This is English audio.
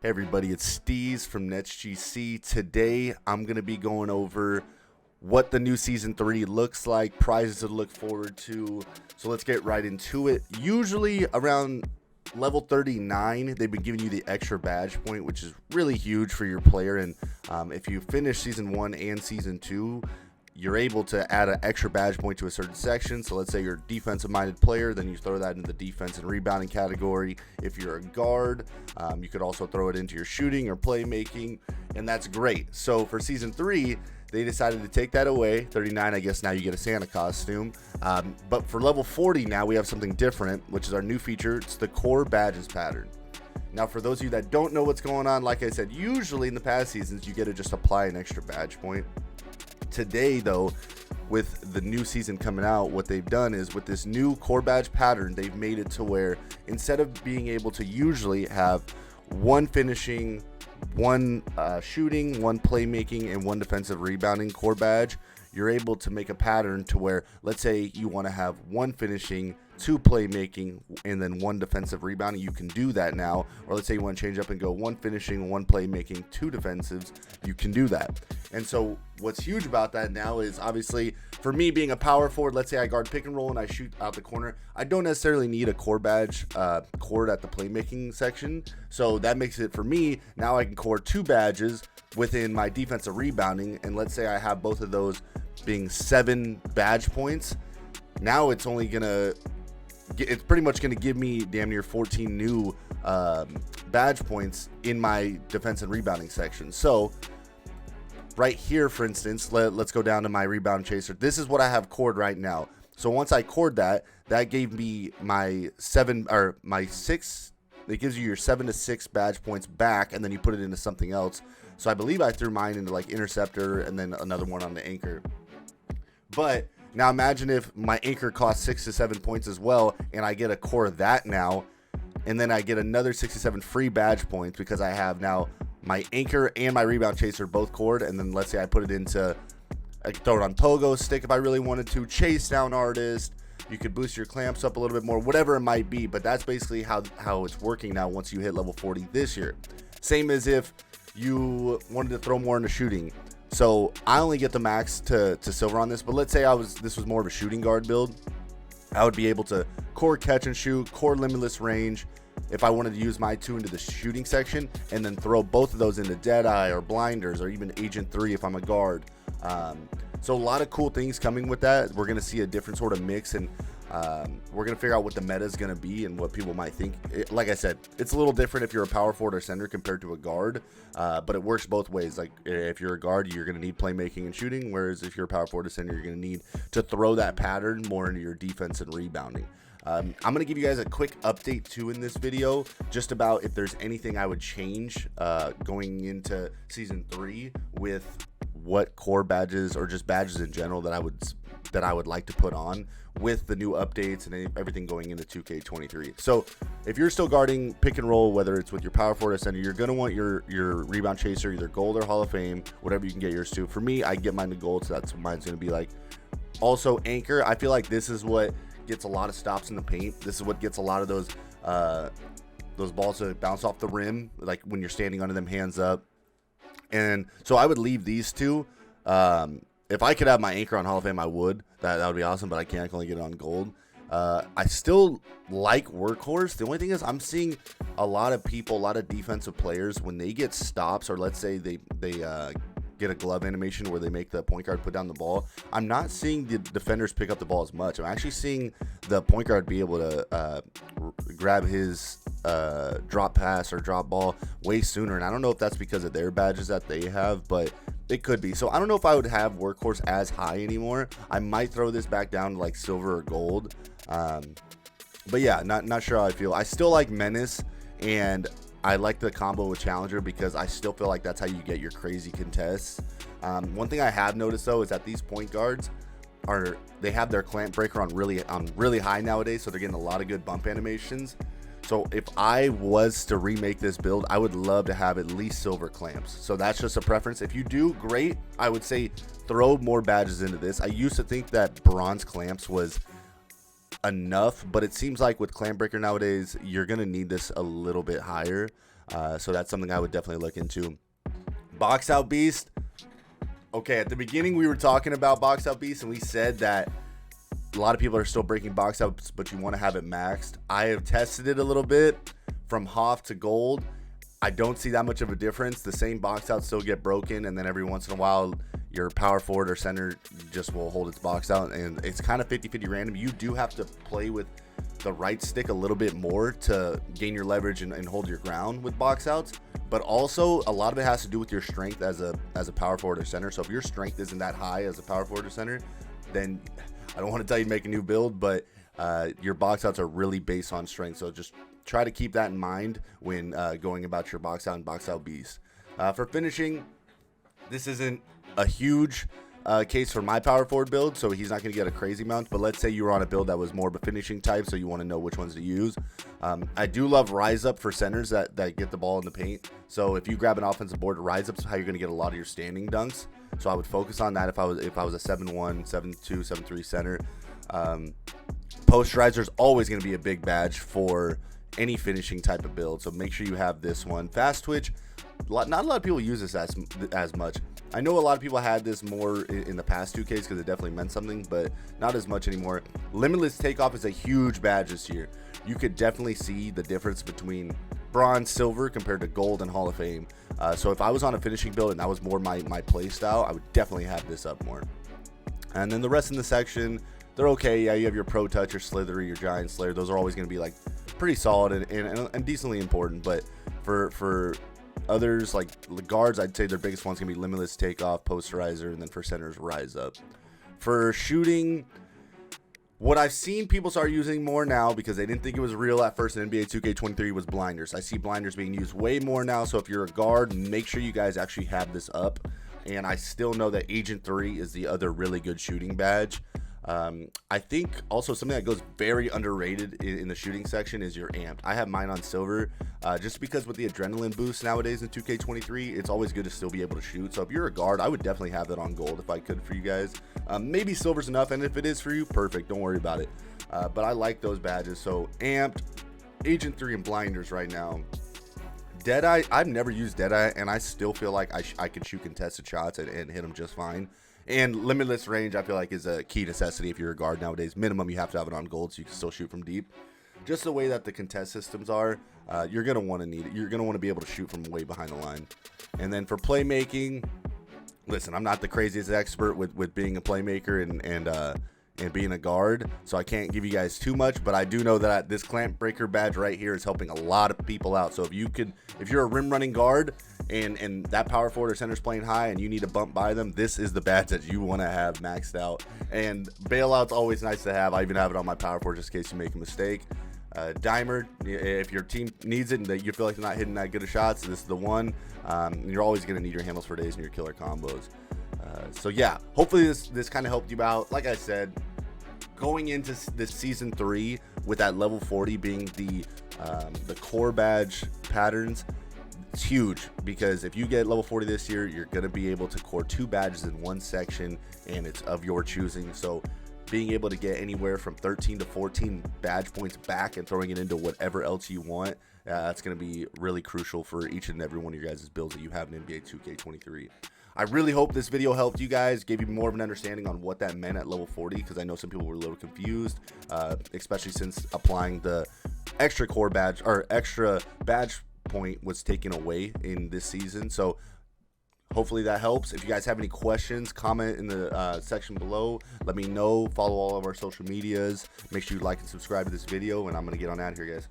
Hey everybody, it's Steez from NetsGC. Today I'm going to be going over what the new Season 3 looks like, prizes to look forward to. So let's get right into it. Usually around level 39, they've been giving you the extra badge point, which is really huge for your player. And if you finish Season 1 and Season 2, you're able to add an extra badge point to a certain section. So let's say you're a defensive-minded player, then you throw that into the defense and rebounding category. If you're a guard, you could also throw it into your shooting or playmaking, and that's great. So for Season 3, they decided to take that away. 39, I guess now you get a Santa costume. But for level 40 now, we have something different, which is our new feature. It's the core badges pattern. Now, for those of you that don't know what's going on, like I said, usually in the past seasons, you get to just apply an extra badge point. Today, though, with the new season coming out, what they've done is with this new core badge pattern, they've made it to where instead of being able to usually have one finishing, one shooting, one playmaking, and one defensive rebounding core badge, you're able to make a pattern to where, let's say you want to have one finishing, two playmaking, and then one defensive rebounding. You can do that now. Or let's say you want to change up and go one finishing, one playmaking, two defensives. You can do that. And so what's huge about that now is obviously for me being a power forward, let's say I guard pick and roll and I shoot out the corner, I don't necessarily need a core badge cord at the playmaking section. So that makes it for me, now I can core two badges within my defensive rebounding. And let's say I have both of those being 7 badge points. Now it's only gonna it's pretty much going to give me damn near 14 new badge points in my defense and rebounding section. So right here, for instance, let's go down to my Rebound Chaser. This is what I have cored right now. So once I cored that gave me my 6. It gives you your 7 to 6 badge points back, and then you put it into something else. So I believe I threw mine into like interceptor and then another one on the anchor. But now imagine if my anchor costs 6 to 7 points as well, and I get a core of that now, and then I get another 67 free badge points because I have now my anchor and my Rebound Chaser both cored, and then let's say I put it into, I could throw it on Pogo Stick if I really wanted to, Chase Down Artist, you could boost your clamps up a little bit more, whatever it might be, but that's basically how it's working now once you hit level 40 this year. Same as if you wanted to throw more into shooting. So I only get the max to silver on this, but let's say this was more of a shooting guard build. I would be able to core catch and shoot, core limitless range if I wanted to use my 2 into the shooting section, and then throw both of those into Deadeye or Blinders or even Agent 3 if I'm a guard. So a lot of cool things coming with that. We're going to see a different sort of mix, and we're going to figure out what the meta is going to be and what people might think. Like I said, it's a little different if you're a power forward or center compared to a guard, but it works both ways. Like if you're a guard, you're going to need playmaking and shooting, whereas if you're a power forward or center, you're going to need to throw that pattern more into your defense and rebounding. I'm going to give you guys a quick update too in this video, just about if there's anything I would change going into Season 3 with what core badges or just badges in general that I would like to put on with the new updates and everything going into 2K23. So if you're still guarding pick and roll, whether it's with your power forward or center, you're going to want your Rebound Chaser, either gold or Hall of Fame, whatever you can get yours to. For me, I get mine to gold, so that's what mine's going to be like. Also, anchor, I feel like this is what gets a lot of stops in the paint. This is what gets a lot of those balls to bounce off the rim, like when you're standing under them hands up. And so I would leave these two. If I could have my anchor on Hall of Fame, I would. That would be awesome, but I can't. I can only get it on gold. I still like Workhorse. The only thing is I'm seeing a lot of people, a lot of defensive players, when they get stops, or let's say they get a glove animation where they make the point guard put down the ball, I'm not seeing the defenders pick up the ball as much. I'm actually seeing the point guard be able to grab his drop pass or drop ball way sooner, and I don't know if that's because of their badges that they have, but it could be. So I don't know if I would have Workhorse as high anymore. I might throw this back down to like silver or gold, but yeah, not sure how I feel. I still like Menace, and I like the combo with Challenger because I still feel like that's how you get your crazy contests. One thing I have noticed though is that these point guards they have their clamp breaker on really high nowadays, so they're getting a lot of good bump animations. So if I was to remake this build, I would love to have at least silver clamps. So that's just a preference. If you do, great. I would say throw more badges into this. I used to think that bronze clamps was enough, but it seems like with clamp breaker nowadays, you're going to need this a little bit higher. So that's something I would definitely look into. Box Out Beast. Okay, at the beginning we were talking about Box Out Beast, and we said that a lot of people are still breaking box outs, but you want to have it maxed. I have tested it a little bit from Hoff to Gold. I don't see that much of a difference. The same box outs still get broken, and then every once in a while your power forward or center just will hold its box out, and it's kind of 50-50 random. You do have to play with the right stick a little bit more to gain your leverage and hold your ground with box outs, but also a lot of it has to do with your strength as a power forward or center. So if your strength isn't that high as a power forward or center, then I don't want to tell you to make a new build, but your box outs are really based on strength. So just try to keep that in mind when going about your box out and box out beast. For finishing, this isn't a huge case for my power forward build, so he's not going to get a crazy amount. But let's say you were on a build that was more of a finishing type, so you want to know which ones to use. I do love rise up for centers that get the ball in the paint. So if you grab an offensive board, rise up is how you're going to get a lot of your standing dunks. So I would focus on that if I was a 7-1, 7-2, 7-3 center. Posterizer is always going to be a big badge for any finishing type of build, so make sure you have this one. Fast twitch, not a lot of people use this as much. I know a lot of people had this more in the past 2Ks because it definitely meant something, but not as much anymore. Limitless takeoff is a huge badge this year. You could definitely see the difference between bronze, silver compared to gold and Hall of Fame. So if I was on a finishing build and that was more my play style, I would definitely have this up more. And then the rest in the section, they're okay. Yeah, you have your Pro Touch, your Slithery, your Giant Slayer. Those are always going to be like pretty solid and decently important. But for others, like the guards, I'd say their biggest one's going to be Limitless Takeoff, Posterizer, and then for centers, Rise Up. For shooting, what I've seen people start using more now, because they didn't think it was real at first in NBA 2K23, was blinders. I see blinders being used way more now, so if you're a guard, make sure you guys actually have this up. And I still know that Agent 3 is the other really good shooting badge. I think also something that goes very underrated in the shooting section is your amp. I have mine on silver, just because with the adrenaline boost nowadays in 2K23, it's always good to still be able to shoot. So if you're a guard, I would definitely have that on gold if I could for you guys. Maybe silver's enough, and if it is for you, perfect, don't worry about it. But I like those badges. So amped, Agent 3, and blinders right now. Deadeye, I've never used Deadeye, and I still feel like I can shoot contested shots and hit them just fine. And limitless range, I feel like, is a key necessity if you're a guard nowadays. Minimum, you have to have it on gold so you can still shoot from deep. Just the way that the contest systems are, you're going to want to need it. You're going to want to be able to shoot from way behind the line. And then for playmaking, listen, I'm not the craziest expert with being a playmaker and being a guard, so I can't give you guys too much, but I do know that this clamp breaker badge right here is helping a lot of people out. So if you're a rim running guard and that power forward or center's playing high and you need to bump by them, this is the badge that you want to have maxed out. And bailout's always nice to have. I even have it on my power forward just in case you make a mistake. Dimer, if your team needs it and that you feel like they're not hitting that good of shots, this is the one. You're always going to need your handles for days and your killer combos. So yeah, hopefully this kind of helped you out. Like I said, going into this season 3 with that level 40 being the core badge patterns, it's huge, because if you get level 40 this year, you're going to be able to core 2 badges in one section, and it's of your choosing. So being able to get anywhere from 13 to 14 badge points back and throwing it into whatever else you want, that's going to be really crucial for each and every one of your guys' builds that you have in NBA 2K23. I really hope this video helped you guys, gave you more of an understanding on what that meant at level 40, because I know some people were a little confused, especially since applying the extra core badge or extra badge point was taken away in this season. So hopefully that helps. If you guys have any questions, comment in the section below. Let me know. Follow all of our social medias. Make sure you like and subscribe to this video, and I'm going to get on out of here, guys.